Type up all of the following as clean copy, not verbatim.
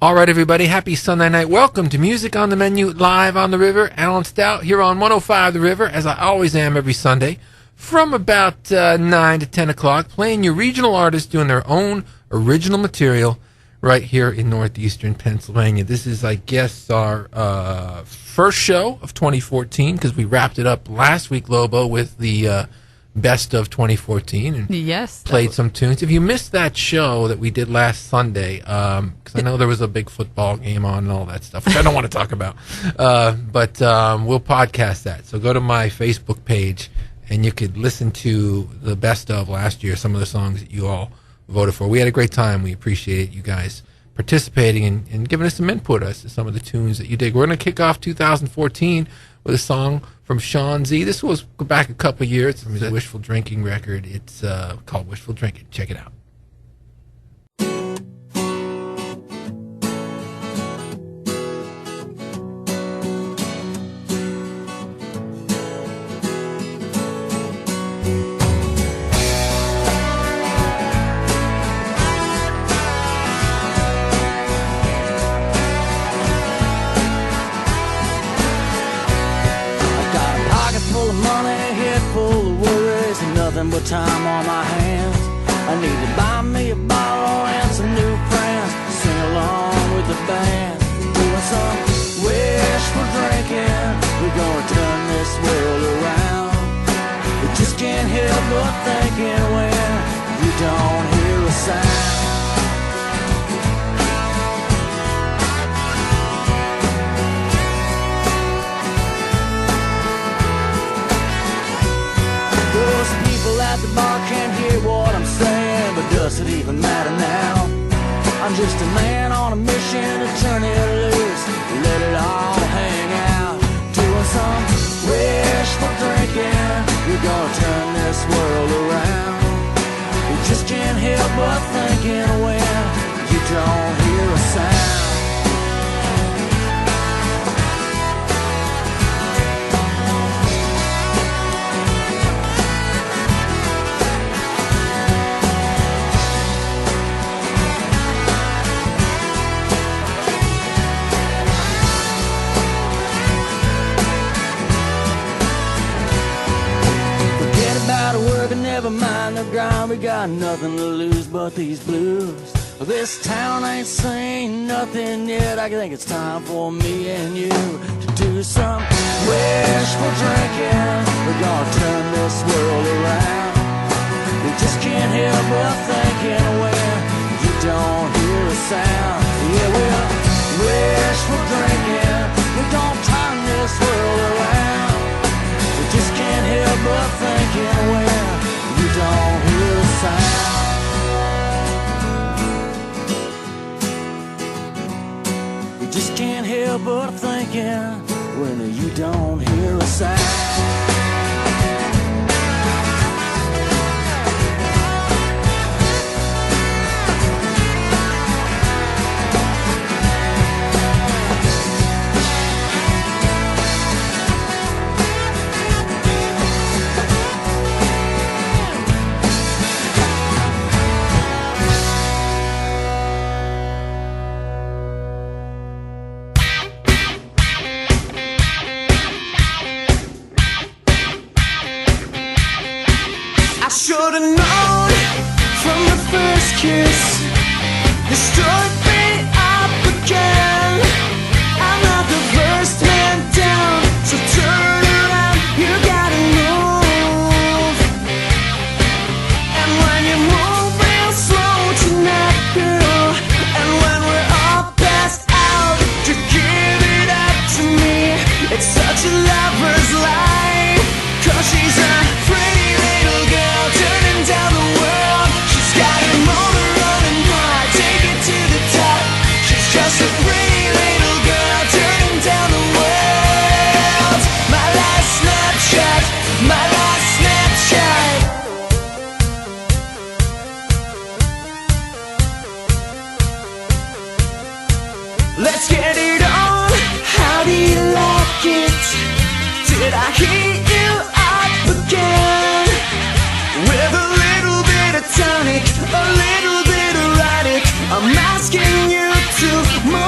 All right, everybody, happy Sunday night. Welcome to Music on the Menu, live on the river. Alan Stout here on 105 The River, as I always am every Sunday, from about 9 to 10 o'clock, playing your regional artists doing their own original material right here in northeastern Pennsylvania. This is, I guess, our first show of 2014, because we wrapped it up last week, Lobo, with the best of 2014 and played some tunes. If you missed that show that we did last Sunday, because I know there was a big football game on and all that stuff, which I don't want to talk about, but we'll podcast that. So go to my Facebook page and you could listen to the best of last year, some of the songs that you all voted for. We had a great time. We appreciate you guys participating and giving us some input as to some of the tunes that you dig. We're going to kick off 2014 with a song from Shawn Z. This was back a couple years. It's a Wishful Drinking record. It's called Wishful Drinking. Check it out. But time on my hands, I need to buy me a bottle and some new friends, sing along with the band, doing some wishful drinking. We're gonna turn this world around. We just can't help but thinking when you don't hear a sound. At the bar can't hear what I'm saying, but does it even matter now? I'm just a man on a mission to turn it loose, let it all hang out. Doing some wishful drinking, we're gonna turn this world around. We just can't help but thinking when you don't hear a sound. Never mind the grind, we got nothing to lose but these blues. This town ain't seen nothing yet. I think it's time for me and you to do some wishful drinking. We're gonna turn this world around. We just can't help but thinking when you don't hear a sound. Yeah, we're wishful drinking. We're gonna turn this world around. We just can't help but thinking when you don't hear a sound. You just can't help but thinking when you don't hear a sound. Should've known from the first kiss you stood me up again. I'm not the first man down, so turn around, you gotta move. And when you move real slow tonight, girl, and when we're all passed out, to give it up to me. It's such a lover's life, 'cause she's a pretty little girl turning down the world. She's got a motor running high, take it to the top. She's just a pretty little girl turning down the world. My last snapshot, my last snapshot. Let's get it on, how do you like it? Did I heat you up again? With a little bit of tonic, a little bit erotic, I'm asking you to move.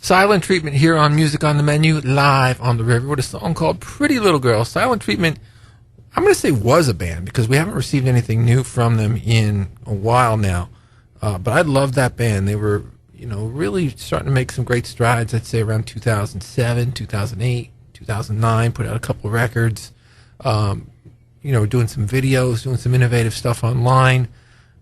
Silent Treatment here on Music on the Menu, live on the river with a song called Pretty Little Girl. Silent Treatment, I'm going to say was a band because we haven't received anything new from them in a while now. But I love that band. They were, really starting to make some great strides, I'd say around 2007, 2008, 2009, put out a couple of records, doing some videos, doing some innovative stuff online.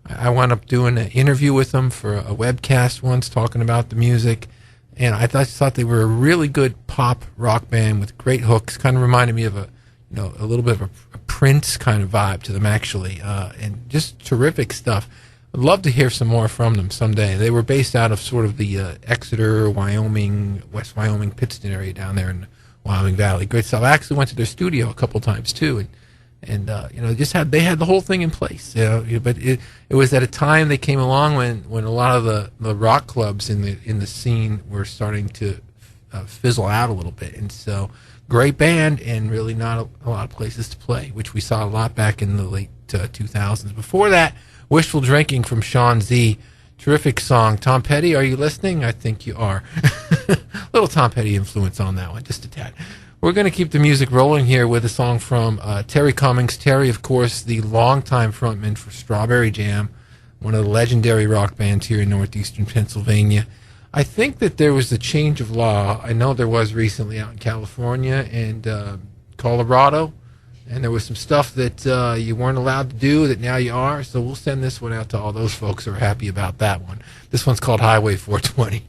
I wound up doing an interview with them for a webcast once talking about the music. And I thought they were a really good pop rock band with great hooks. Kind of reminded me of a little bit of a Prince kind of vibe to them, actually. And just terrific stuff. I'd love to hear some more from them someday. They were based out of sort of the Exeter, Wyoming, West Wyoming, Pittston area down there in the Wyoming Valley. Great stuff. I actually went to their studio a couple times too, and they had the whole thing in place. But it was at a time they came along when a lot of the rock clubs in the scene were starting to fizzle out a little bit, and so great band and really not a lot of places to play, which we saw a lot back in the late 2000s. Before that, Wishful Drinking from Shawn Z. Terrific song. Tom Petty, are you listening? I think you are. Little Tom Petty influence on that one, just a tad. We're going to keep the music rolling here with a song from Terry Cummings. Terry, of course, the longtime frontman for Strawberry Jam, one of the legendary rock bands here in northeastern Pennsylvania. I think that there was a change of law. I know there was recently out in California and Colorado. And there was some stuff that you weren't allowed to do that now you are. So we'll send this one out to all those folks who are happy about that one. This one's called Highway 420.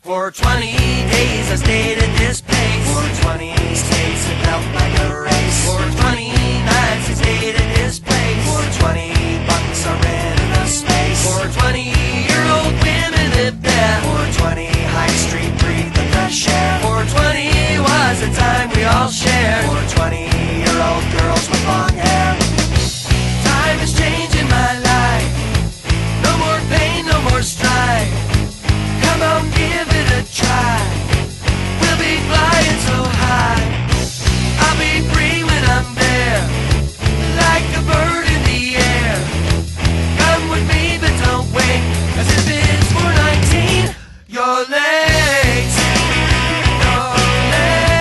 For 20 days I stayed at this place. For 20 states it felt like a race. For 20 nights I stayed at this place. For 20 bucks I rented a space. For 20-year-old women lived there. For 20 High Street breathed the fresh air. For 20 was the time we all shared. For 20-year-old girls with long hair. Time is changing my life. No more pain, no more strife. Come on, give it a try. We'll be flying so high. I'll be free when I'm there, like a bird in the air. Come with me, but don't wait, 'cause if it's 419, you're late. You're late.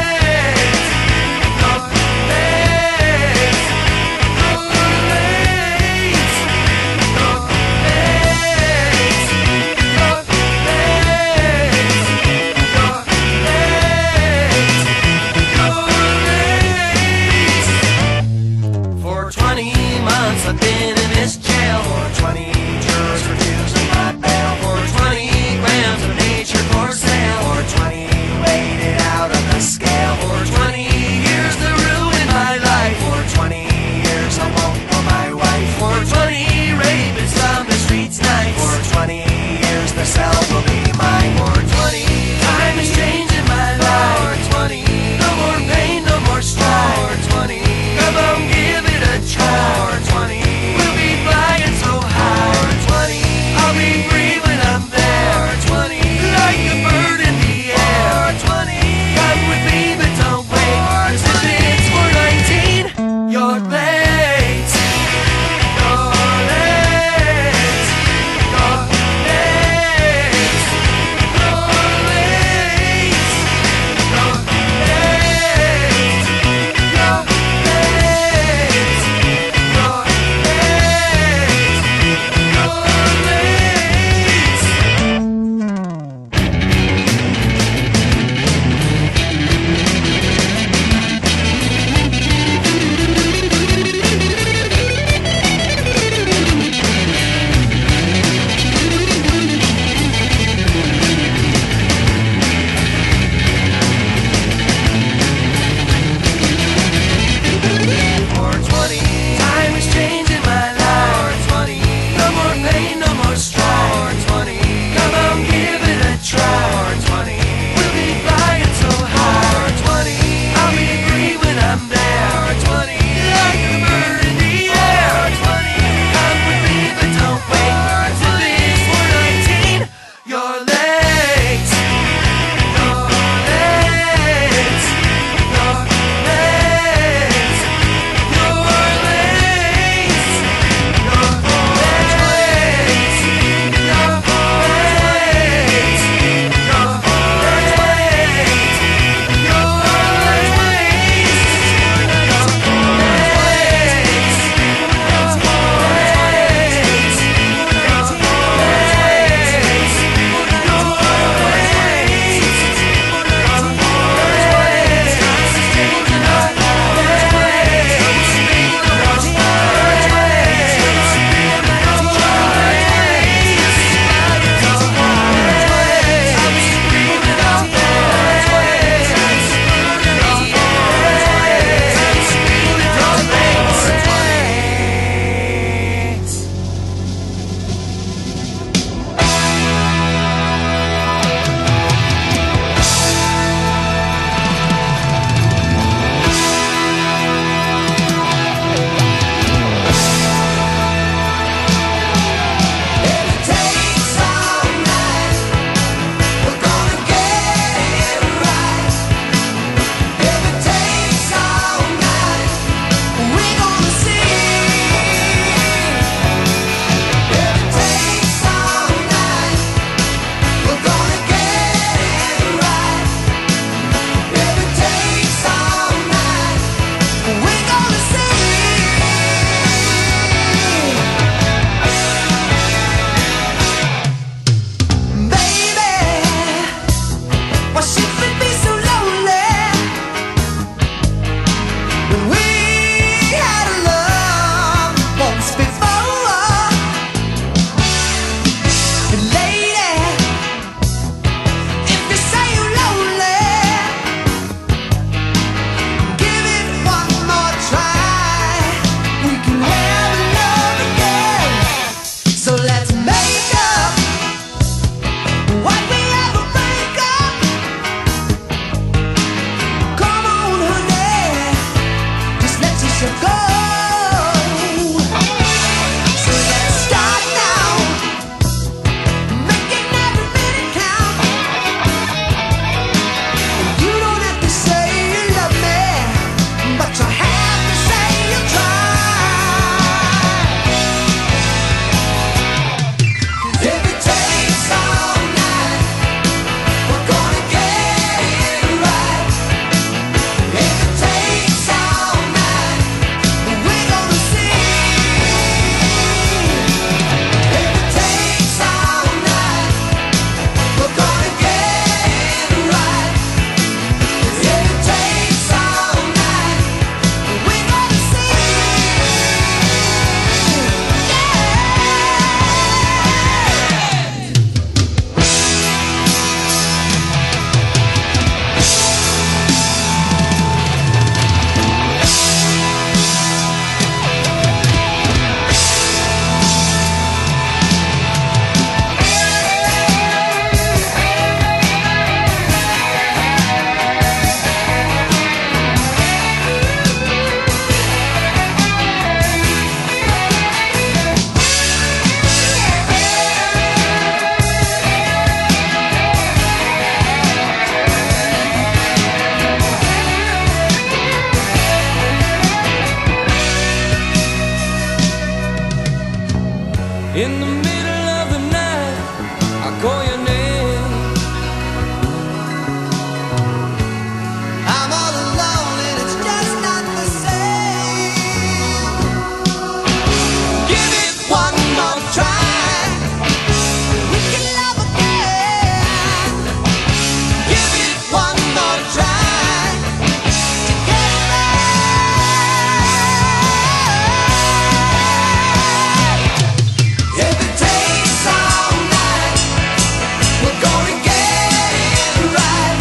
In the middle of the night, I call your name. I'm all alone and it's just not the same. Give it one more try. We can love again. Give it one more try to get right. If it takes all night, we're gonna get it right.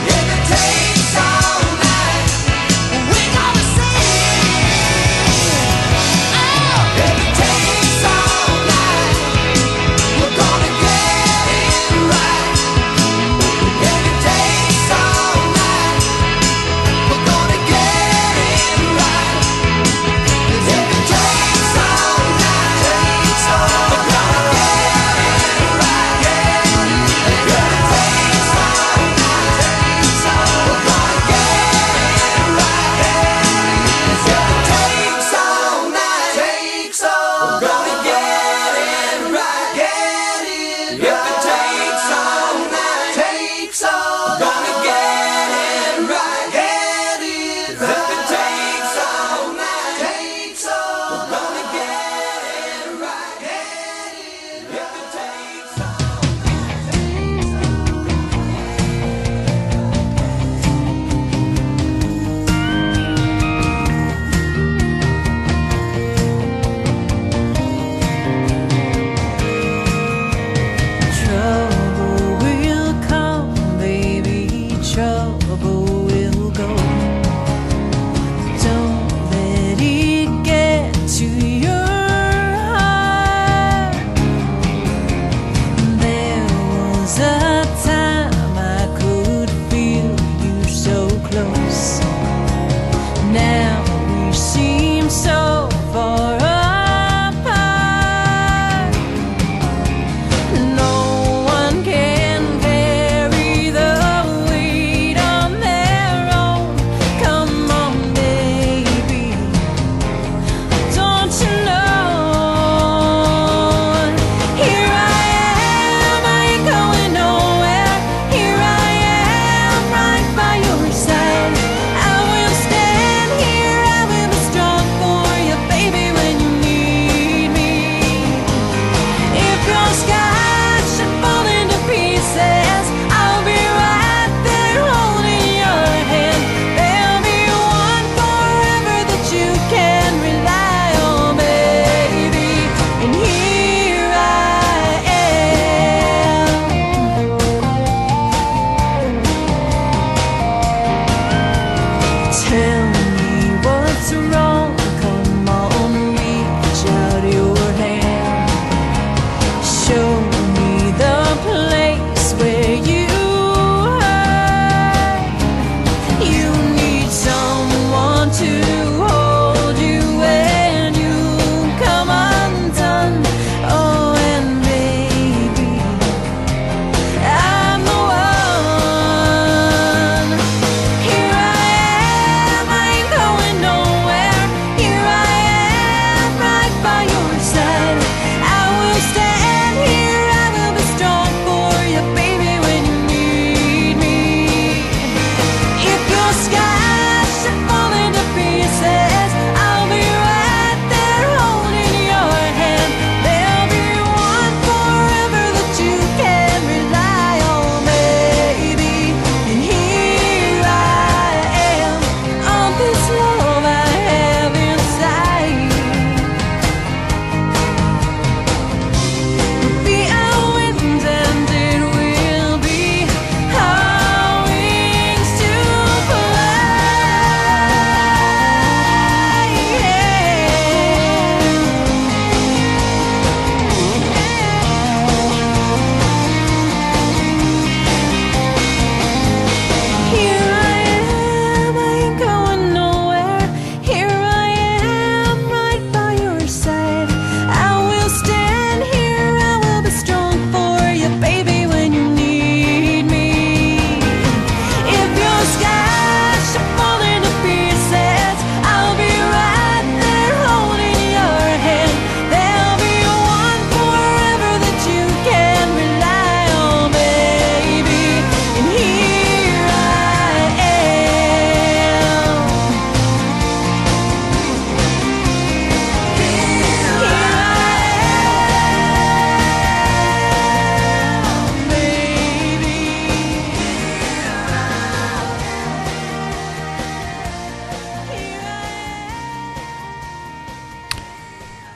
If it takes all night, we're gonna sing. Oh, if it takes all night, we're gonna get it right. If it takes all night, we're gonna get it right. 'Cause if it takes all night, we're gonna get it right. If it takes all night, we're gonna get it right. If it takes all night, we're gonna get it right. If it takes all night, we're gonna get it right. If it takes all night, we're gonna get it right. If it takes all Trouble will come, baby, trouble will go. Don't let it get to your heart. There was a time I could feel you so close. Now we seem so far apart. No one can carry the weight on their own. Come on, baby, don't you know? Here I am, I ain't going nowhere. Here I am, right by your side.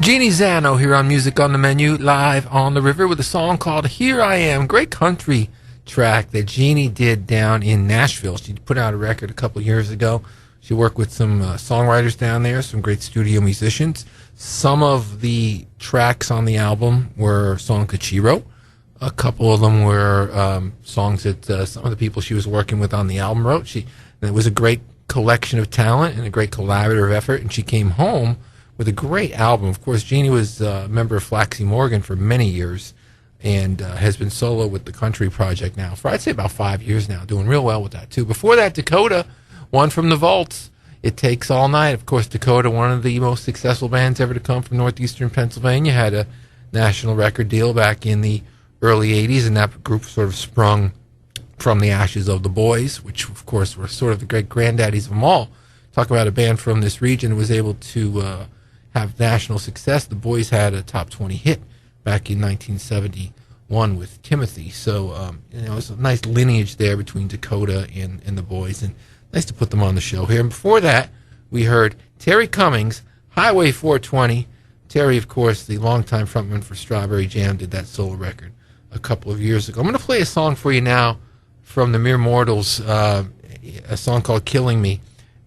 Jeannie Zano here on Music on the Menu, live on the river with a song called Here I Am. Great country track that Jeannie did down in Nashville. She put out a record a couple years ago. She worked with some songwriters down there, some great studio musicians. Some of the tracks on the album were songs that she wrote. A couple of them were songs that some of the people she was working with on the album wrote. And it was a great collection of talent and a great collaborative effort, and she came home with a great album. Of course, Jeannie was a member of Flaxie Morgan for many years and has been solo with the Country Project now for, I'd say, about 5 years now, doing real well with that, too. Before that, Dakota, one from the Vaults, It Takes All Night. Of course, Dakota, one of the most successful bands ever to come from northeastern Pennsylvania, had a national record deal back in the early 80s, and that group sort of sprung from the ashes of the Boys, which, of course, were sort of the great granddaddies of them all. Talk about a band from this region who was able to have national success. The Boys had a top 20 hit back in 1971 with Timothy. So, it's a nice lineage there between Dakota and the Boys, and nice to put them on the show here. And before that, we heard Terry Cummings, Highway 420. Terry, of course, the longtime frontman for Strawberry Jam, did that solo record a couple of years ago. I'm going to play a song for you now from the Mere Mortals, a song called Killing Me.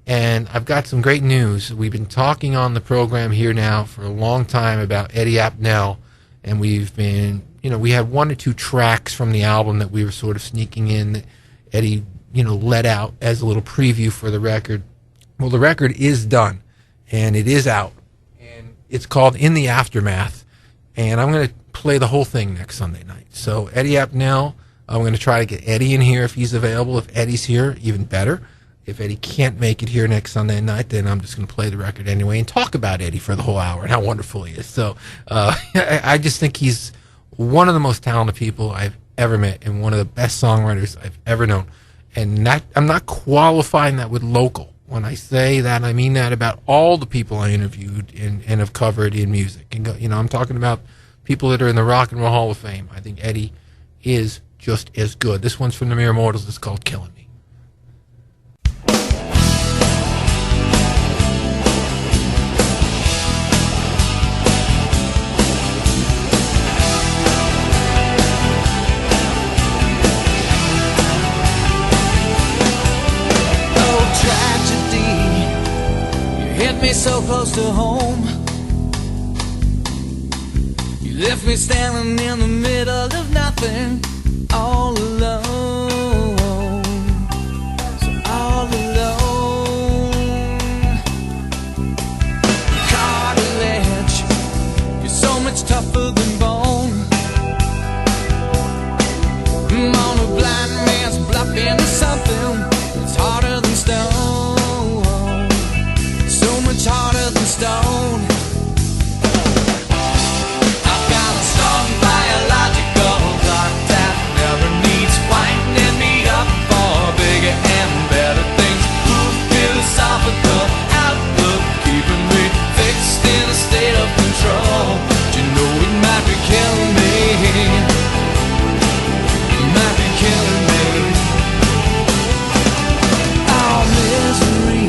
And I've got some great news. We've been talking on the program here now for a long time about Eddie Apnell, and we've been, we had one or two tracks from the album that we were sort of sneaking in that Eddie, let out as a little preview for the record. Well, the record is done, and it is out, and it's called In the Aftermath, and I'm going to play the whole thing next Sunday night. So Eddie Apnell, I'm going to try to get Eddie in here if he's available. If Eddie's here, even better. If Eddie can't make it here next Sunday night, then I'm just going to play the record anyway and talk about Eddie for the whole hour and how wonderful he is. So I just think he's one of the most talented people I've ever met and one of the best songwriters I've ever known. And I'm not qualifying that with local. When I say that, I mean that about all the people I interviewed and have covered in music. And I'm talking about people that are in the Rock and Roll Hall of Fame. I think Eddie is just as good. This one's from the Mere Mortals. It's called Killing Me. Me so close to home, you left me standing in the middle of nothing, all alone, so all alone. Cartilage, you're so much tougher than bone. I'm on a blind man's bluff into something that's harder than stone. Much harder than stone. I've got a strong biological clock that never needs winding me up for bigger and better things. Ooh, philosophical outlook, keeping me fixed in a state of control. But you know it might be killing me. It might be killing me. Oh, misery.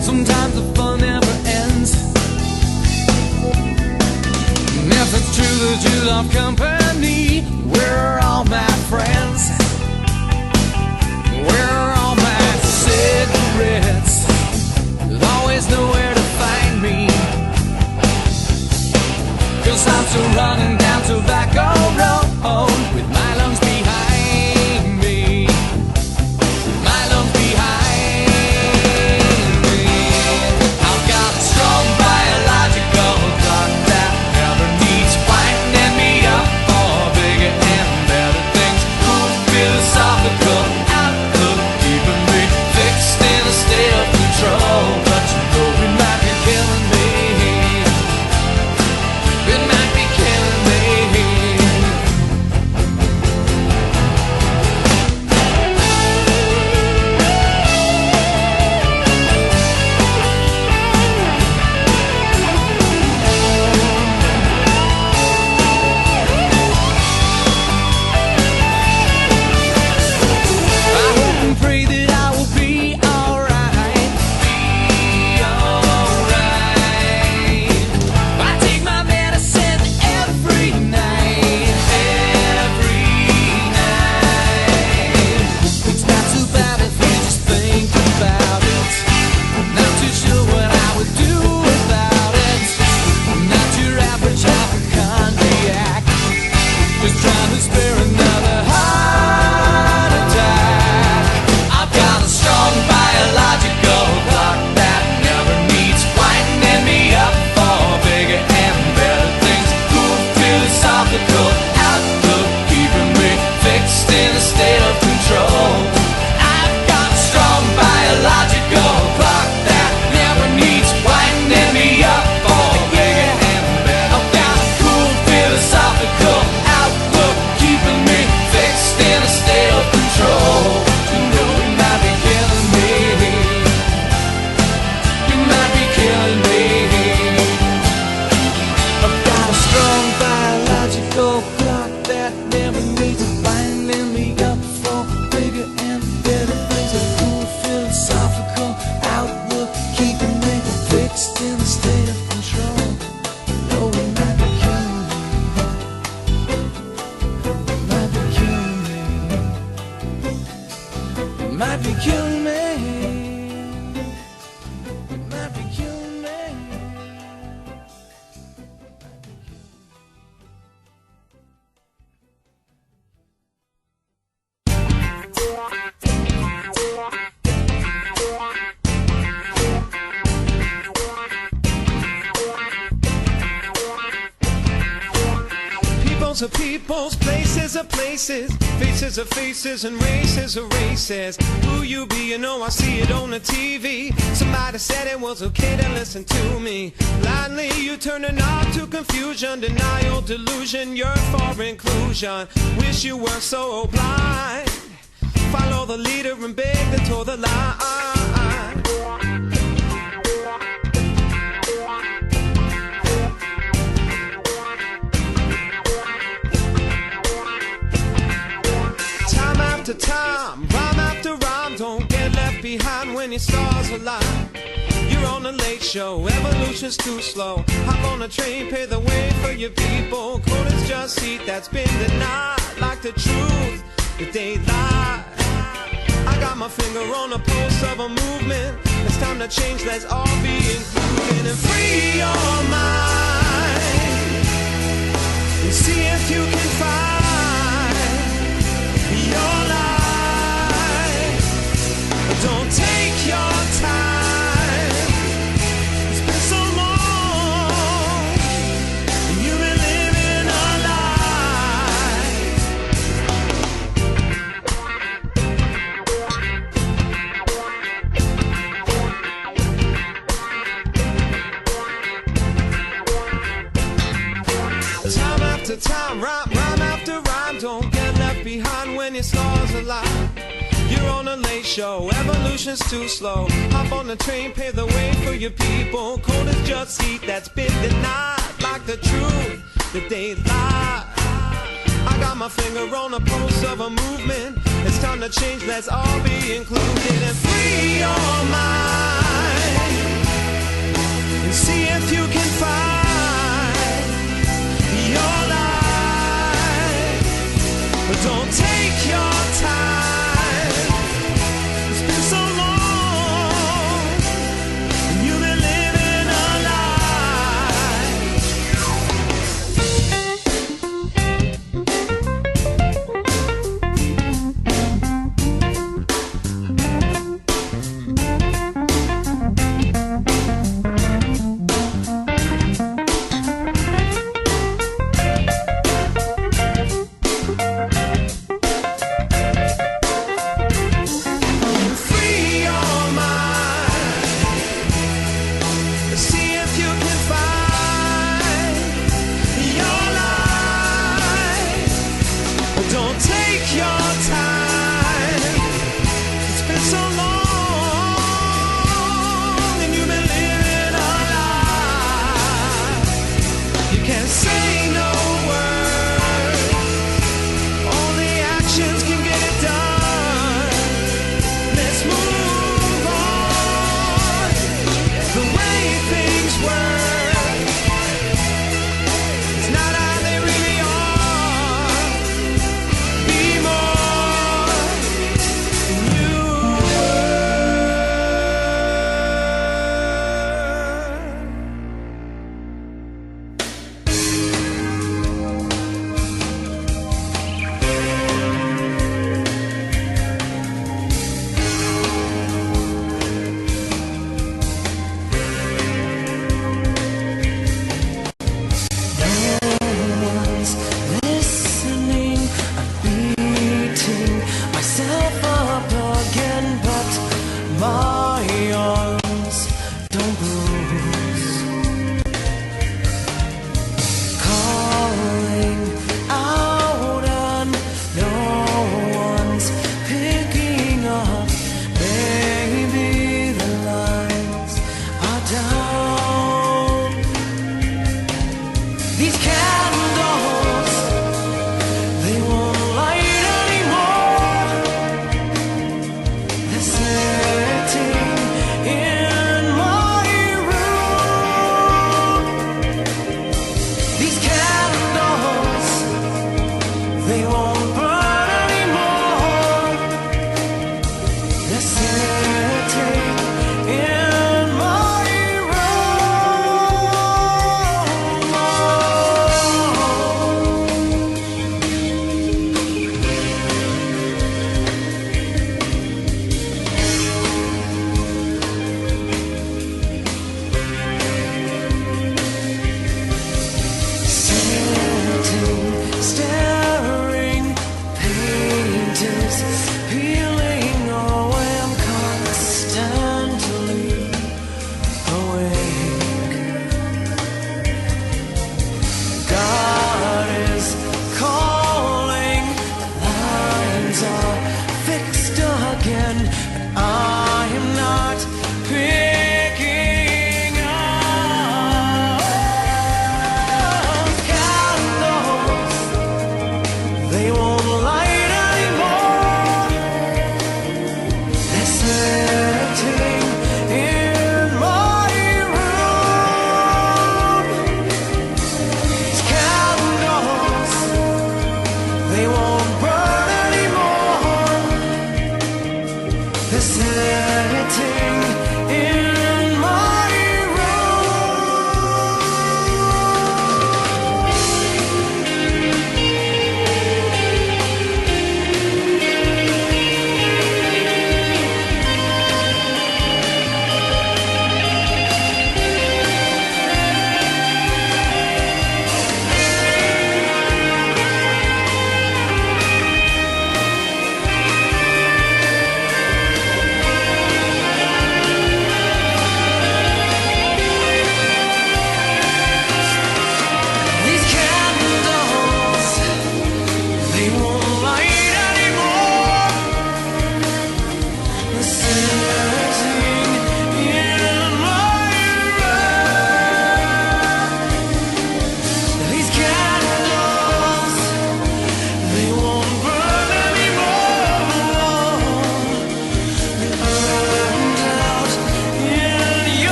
Sometimes the fun never ends. And if it's true that you love company, we're all my friends. We're all my cigarettes. There's always nowhere to find me, 'cause I'm still running down Tobacco Road with my lungs behind me. My lungs behind. Strong biological clock that never needs winding me up. Peoples are peoples, places are places, faces are faces, and races are races. Who you be, you know I see it on the TV. Somebody said it was okay to listen to me. Blindly you turn it off to confusion, denial, delusion, yearn for inclusion. Wish you were so blind. Follow the leader and beg to toe the line. After time, rhyme after rhyme, don't get left behind when your stars align. You're on a late show, evolution's too slow. Hop on a train, pay the way for your people. Code is just seat that's been denied. Like the truth that they lie. I got my finger on the pulse of a movement. It's time to change, let's all be included. And free your mind and see if you can find your life. Don't take your time. It's been so long you've been living a lie. Time after time, rhyme after rhyme, don't get left behind when your stars align. You're on a late show, evolution's too slow. Hop on the train, pave the way for your people. Cold is just heat that's been denied. Like the truth that they lie. I got my finger on the pulse of a movement. It's time to change, let's all be included. And free your mind and see if you can find your life. But don't take your time. It's been so long you've been living a city.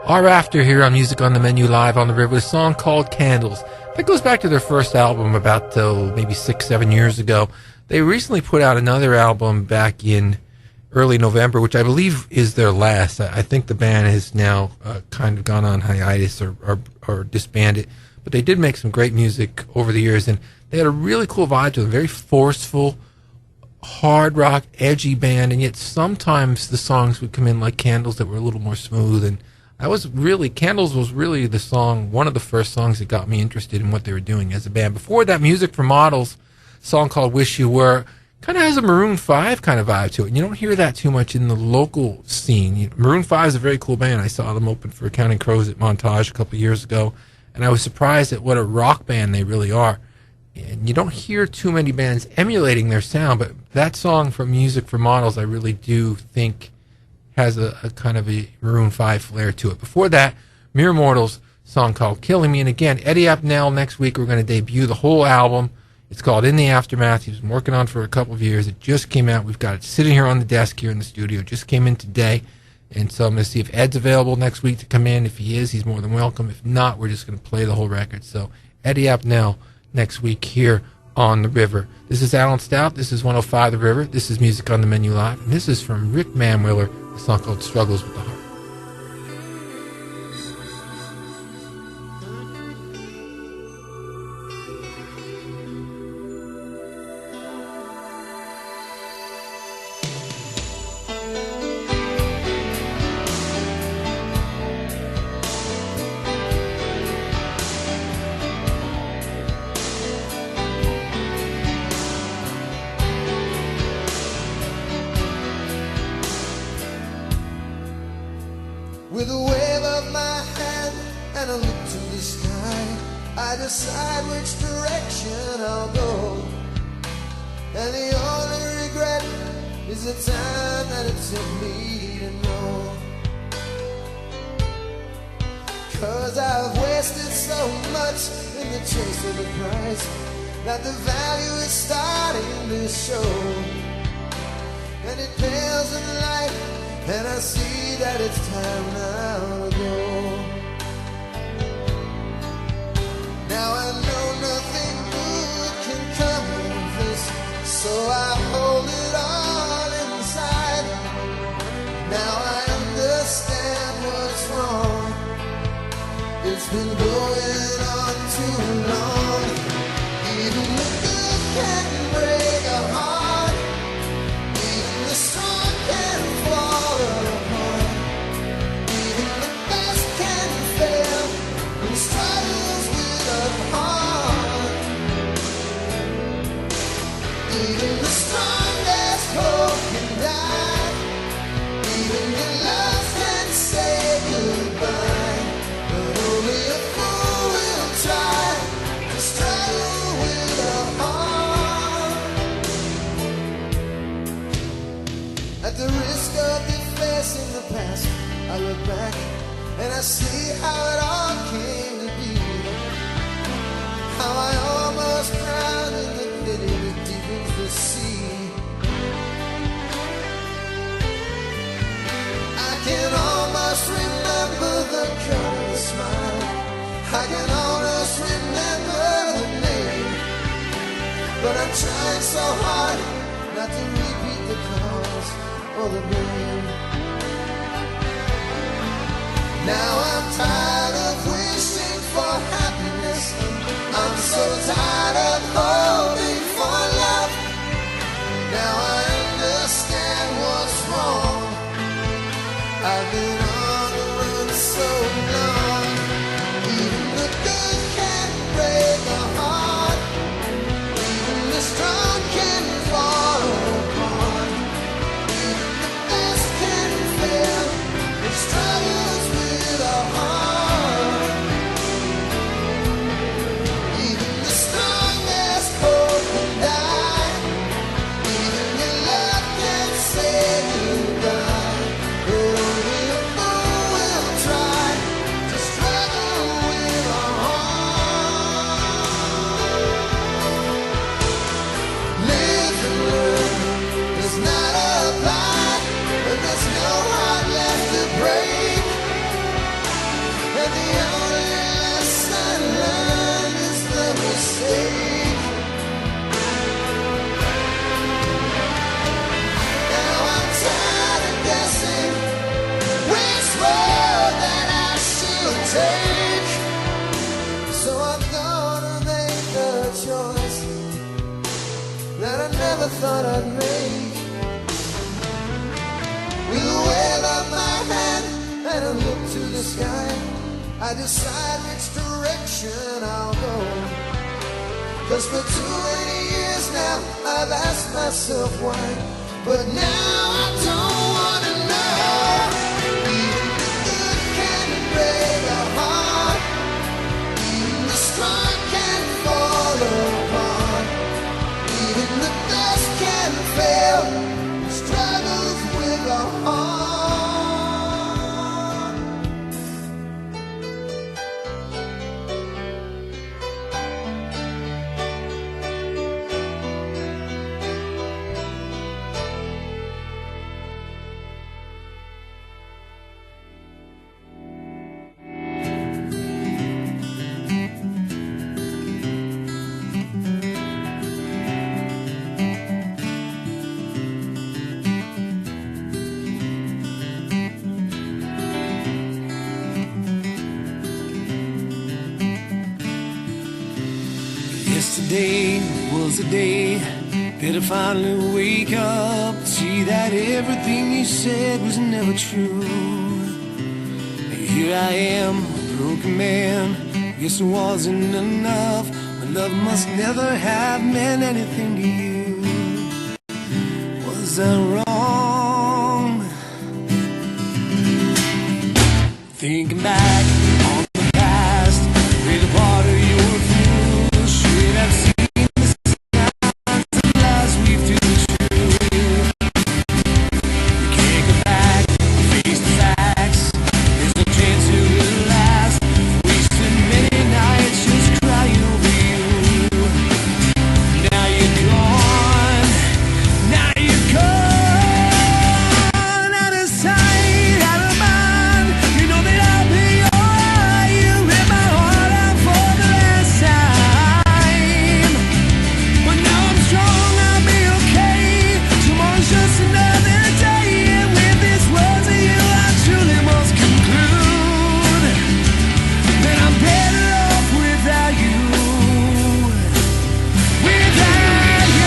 OurAfter here on Music on the Menu live on the river with a song called Candles. That goes back to their first album about maybe 6-7 years ago. They recently put out another album back in early November, which I believe is their last. I think the band has now kind of gone on hiatus or disbanded. But they did make some great music over the years, and they had a really cool vibe to them, very forceful, hard rock, edgy band, and yet sometimes the songs would come in like Candles that were a little more smooth. And Candles was really the song, one of the first songs that got me interested in what they were doing as a band. Before that, Music for Models, a song called Wish You Were, kind of has a Maroon 5 kind of vibe to it. And you don't hear that too much in the local scene. Maroon 5 is a very cool band. I saw them open for Counting Crows at Montage a couple of years ago, and I was surprised at what a rock band they really are. And you don't hear too many bands emulating their sound, but that song from Music for Models I really do think has a kind of a Maroon 5 flair to it. Before that, Mere Mortals, song called Killing Me. And again, Eddie Apnell, next week we're going to debut the whole album. It's called In the Aftermath. He's been working on it for a couple of years. It just came out. We've got it sitting here on the desk here in the studio. It just came in today. And so I'm going to see if Ed's available next week to come in. If he is, he's more than welcome. If not, we're just going to play the whole record. So Eddie Apnell next week here on the river. This is Alan Stout. This is 105 The River. This is Music on the Menu Live. And this is from Rick Manwiller, a song called Struggles with the Heart. With a wave of my hand and a look to the sky, I decide which direction I'll go. And the only regret is the time that it took me to know. 'Cause I've wasted so much in the chase of the prize that the value is starting to show. And it pales in light, and I see that it's time now to go. Now I know nothing good can come of this, so I hold it all inside. Now I understand what's wrong. It's been going on too long. Even the good can break a heart. Even the strong can fall apart. Even the best can fail when struggles with a heart. Even the strongest hope can die. Even your love can say goodbye. But only a fool will try to struggle with a heart. At the risk of defacing the past, I look back and I see how it all came to be. How I almost drowned in the pity that deepens the sea. I can almost remember the color smile. I can almost remember the name. But I'm trying so hard not to repeat the cause or the blame. Now I'm tired of wishing for happiness. I'm so tired of hoping for love. Now I understand what's wrong. I've been on the run so long. Even the good can break a heart. Even the strong can fall apart. Even the best can fail. It struggles with a heart. Even the strongest take. So I thought I'd make a choice that I never thought I'd make. With a wave of my hand and a look to the sky, I decide which direction I'll go. 'Cause for too many years now I've asked myself why, but now I don't wanna know. Even the good can break a heart, even the strong can fall apart, even the best can fail, struggles with a heart. Yesterday was the day that I finally wake up, see that everything you said was never true. Here I am, a broken man. Guess it wasn't enough. My love must never have meant anything to you. Was I wrong? Thinking back on the past, with a part of your view, should have seen the signs of lies we've too true. You can't go back, face the facts. There's no chance it will last. Wasted many nights just crying over you. Now you're gone. Now you're gone. Out of sight, out of mind. You know that I'll be alright. You rip my heart out for the last time. But now I'm strong, I'll be okay. Tomorrow's just another day. And with these words of you, I truly must conclude that I'm better off without you. Without you.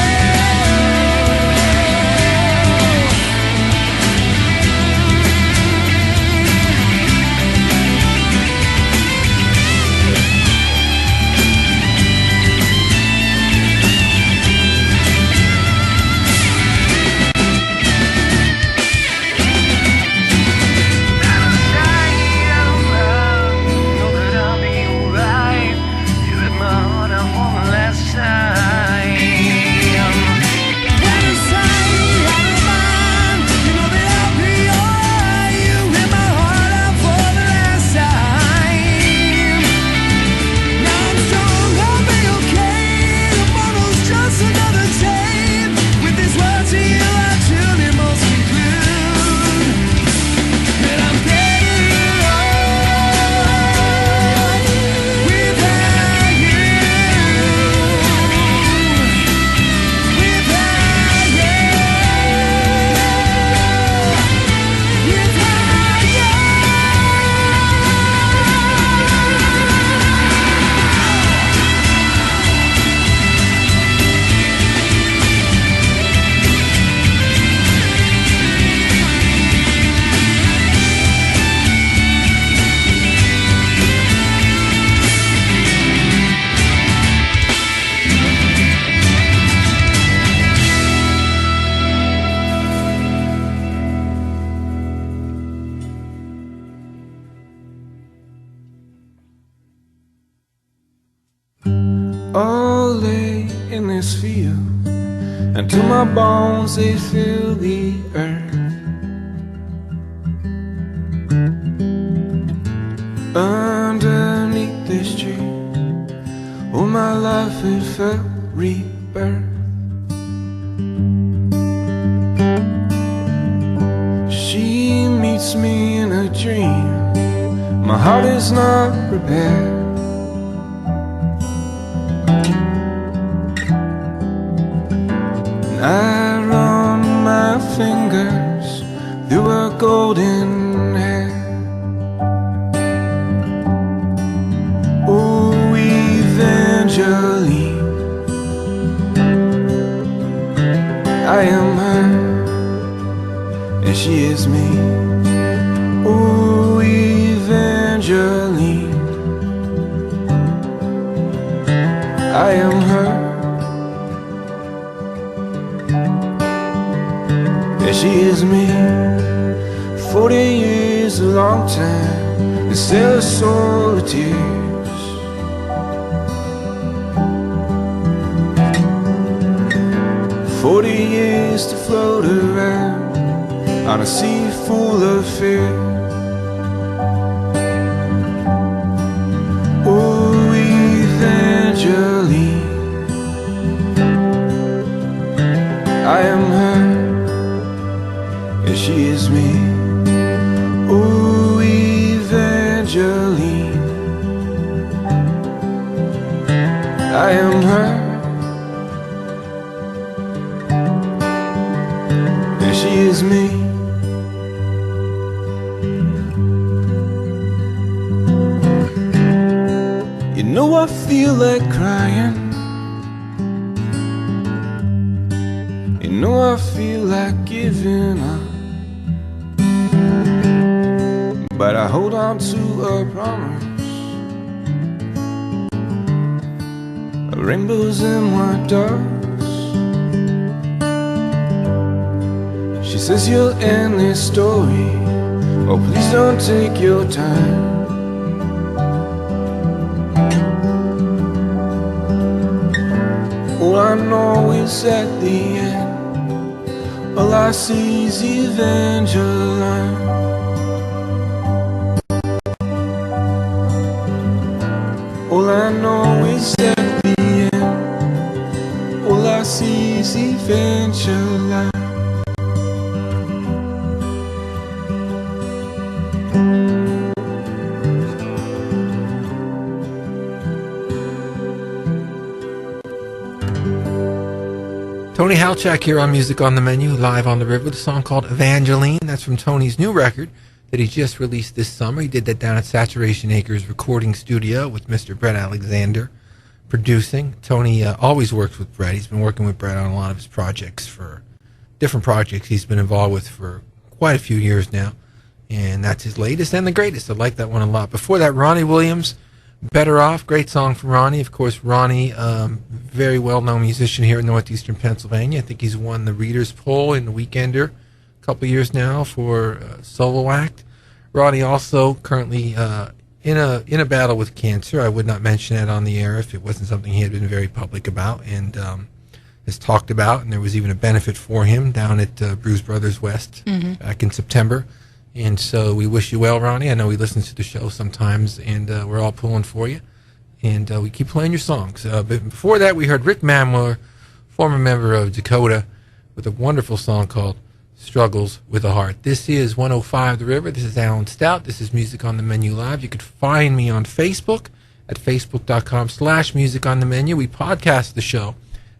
I'll lay in this field until my bones they fill the earth. Underneath this tree, all my life it felt rebirth. She meets me in a dream, my heart is not prepared. I run my fingers through her golden hair. she is me. Ooh, Evangeline, I am her. Yeah, she is me. 40 years, a long time, to sell a soul of tears. 40 years to float around on a sea full of fear. Oh, Evangeline, I am her. Yeah, she is me. Oh, Evangeline, I am her. Yeah, she is me. You know I feel like crying. You know I feel like giving up, but I hold on to a promise. Rainbows in my doves. She says you'll end this story. Oh, please don't take your time. All I know is at the end, all I see is Evangeline. All I know is at the end, all I see is Evangeline. Tony Halchak here on Music on the Menu, live on the river, with a song called Evangeline. That's from Tony's new record that he just released this summer. He did that down at Saturation Acres Recording Studio with Mr. Brett Alexander producing. Tony always works with Brett. He's been working with Brett on a lot of his projects, for different projects he's been involved with for quite a few years now. And that's his latest and the greatest. I like that one a lot. Before that, Ronnie Williams, Better Off. Great song from Ronnie. Of course, Ronnie, very well-known musician here in northeastern Pennsylvania. I think he's won the Reader's Poll in the Weekender a couple years now for solo act. Ronnie also currently in a battle with cancer. I would not mention that on the air if it wasn't something he had been very public about and has talked about. And there was even a benefit for him down at Bruise Brothers West back in September. And so we wish you well, Ronnie. I know he listens to the show sometimes, and we're all pulling for you. And we keep playing your songs. But before that, we heard Rick Manwiller, former member of Dakota, with a wonderful song called Struggles with a Heart. This is 105 The River. This is Alan Stout. This is Music on the Menu Live. You could find me on Facebook at facebook.com/Music on the Menu. We podcast the show.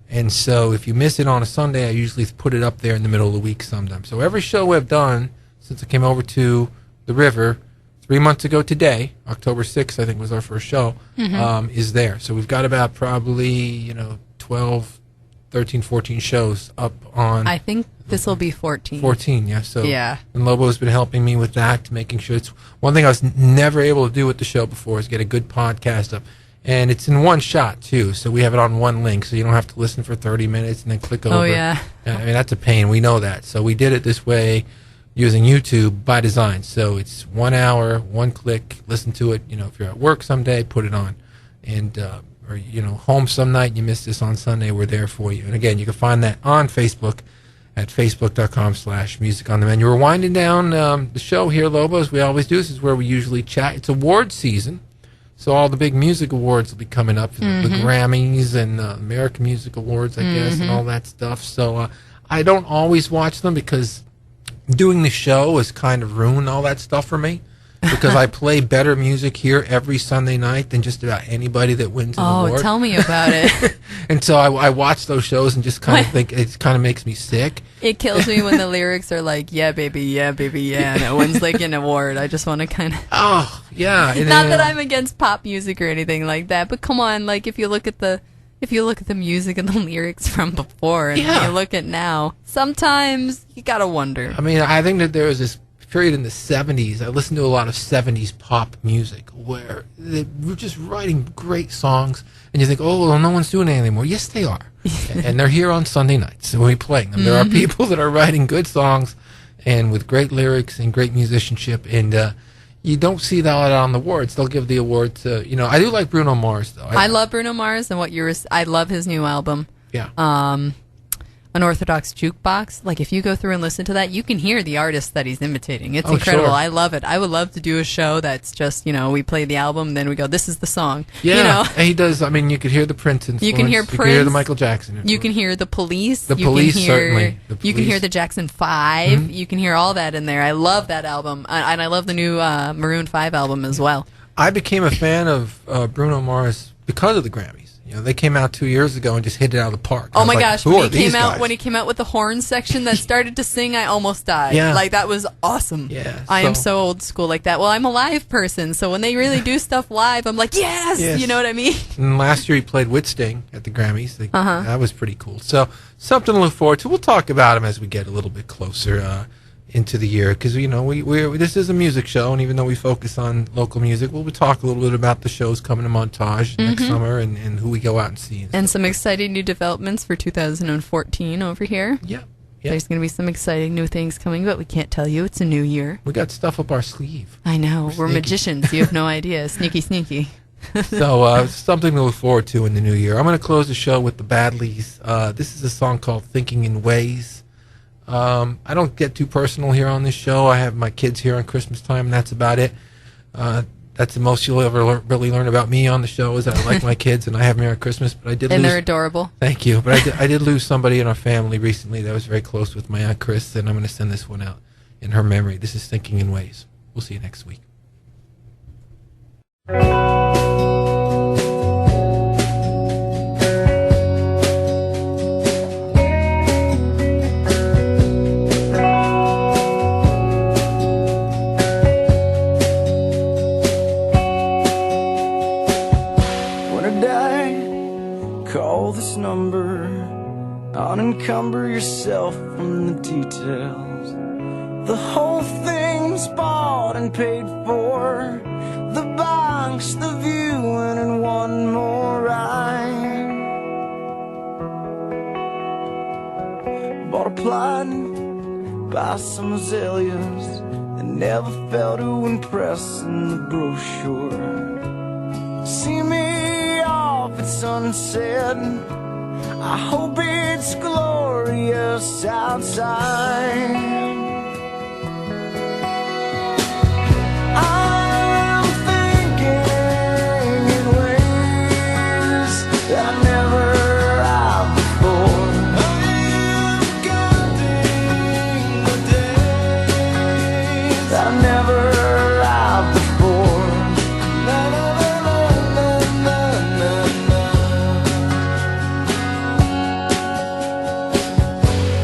And so if you miss it on a Sunday, I usually put it up there in the middle of the week sometimes. So every show we've done since I came over to the river 3 months ago today, October 6th, I think was our first show, is there. So we've got about probably, 12, 13, 14 shows up on... I think this will be 14. 14, yeah. So, yeah. And Lobo's been helping me with that, making sure it's... One thing I was never able to do with the show before is get a good podcast up. And it's in one shot, too, so we have it on one link, so you don't have to listen for 30 minutes and then click over. Oh, yeah. I mean, that's a pain. We know that. So we did it this way using YouTube by design. So it's 1 hour, one click, listen to it. If you're at work someday, put it on. And, or, home some night and you missed this on Sunday, we're there for you. And again, you can find that on Facebook at facebook.com/Music on the Menu. We're winding down the show here, Lobo, as we always do. This is where we usually chat. It's award season. So all the big music awards will be coming up, the Grammys and American Music Awards, I guess, and all that stuff. So I don't always watch them because doing the show has kind of ruined all that stuff for me, because I play better music here every Sunday night than just about anybody that wins an award. Oh, tell me about it. And so I watch those shows and just kind of think it kind of makes me sick. It kills me when the lyrics are like, yeah, baby, yeah, and it wins like an award. I just want to kind of... Oh, yeah. Not that I'm against pop music or anything like that, but come on, like if you look at the if you look at the music and the lyrics from before and Yeah. you look at now, sometimes you gotta wonder. I mean, I think that there was this period in the 70s. I listened to a lot of 70s pop music where they were just writing great songs, and you think, oh, well, no one's doing it anymore. Yes, they are. And they're here on Sunday nights, and we play them. There are people that are writing good songs and with great lyrics and great musicianship, and you don't see that on the awards. They'll give the award to, I do like Bruno Mars, though. I love Bruno Mars and I love his new album. Yeah. Unorthodox Jukebox. Like, if you go through and listen to that, you can hear the artist that he's imitating. It's Oh, incredible. sure. I love it. I would love to do a show that's just, we play the album, then we go, this is the song. Yeah, and he does. I mean, you could hear the Prince influence. You can hear You can hear the Prince. Michael Jackson influence. You can hear the Police. The you Police, can hear, certainly. The You can hear Police. the Jackson 5. You can hear all that in there. I love that album. And I love the new Maroon 5 album as well. I became a fan of Bruno Mars because of the Grammys. They came out 2 years ago and just hit it out of the park. Oh I was my like, gosh, who when are he came these out guys? when he came out with the horn section that started to sing, I almost died. Yeah. Like, that was awesome. Yeah, I am so- so old school like that. Well, I'm a live person, so when they really do stuff live, I'm like, yes! Yes. You know what I mean? And last year he played with Sting at the Grammys. That was pretty cool. So something to look forward to. We'll talk about him as we get a little bit closer into the year, because we this is a music show, and even though we focus on local music, we'll talk a little bit about the shows coming to Montage next summer and who we go out and see. And some exciting new developments for 2014 over here. Yeah. There's going to be some exciting new things coming, but we can't tell you. It's a new year. We got stuff up our sleeve. I know. We're sneaky. magicians. You have no idea. Sneaky, sneaky. So something to look forward to in the new year. I'm going to close the show with the Badlees. This is a song called Thinking in Ways. I don't get too personal here on this show. I have my kids here on Christmas time, and that's about it. That's the most you'll ever really learn about me on the show, is that I like my kids and I have them here at Christmas. But I did And lose. they're adorable. Thank you. But I did lose somebody in our family recently that was very close with my Aunt Chris, and I'm going to send this one out in her memory. This is Thinking in Ways. We'll see you next week. When I die, call this number. Unencumber yourself from the details. The whole thing's bought and paid for. The box, the viewing, and one more ride. Bought a plot, buy some azaleas that never fail to impress in the brochure. See me off at sunset. I hope it's glorious outside. I'm thinking in ways that I never have before. I'm counting the days that I never have before. Na na na na na na na.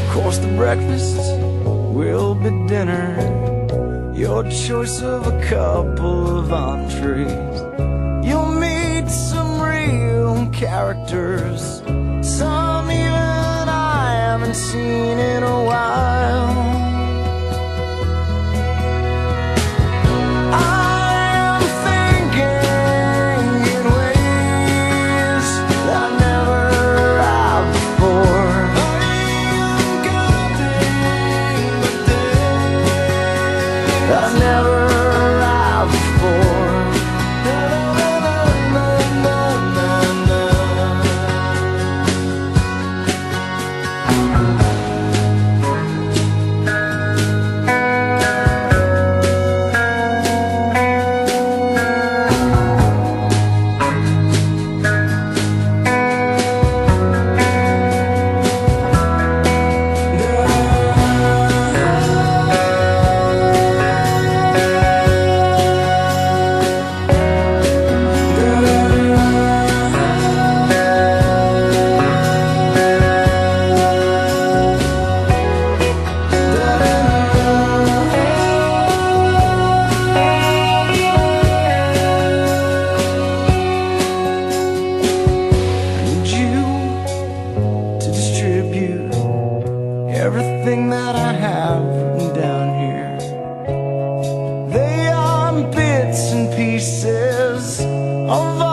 Of course, the breakfast will be dinner. Your choice of a couple of entrees. You'll meet some real characters, some even I haven't seen in a while. I'm thinking in ways that I never have before. I'm counting the days that I never have before. Na na na na na na na. of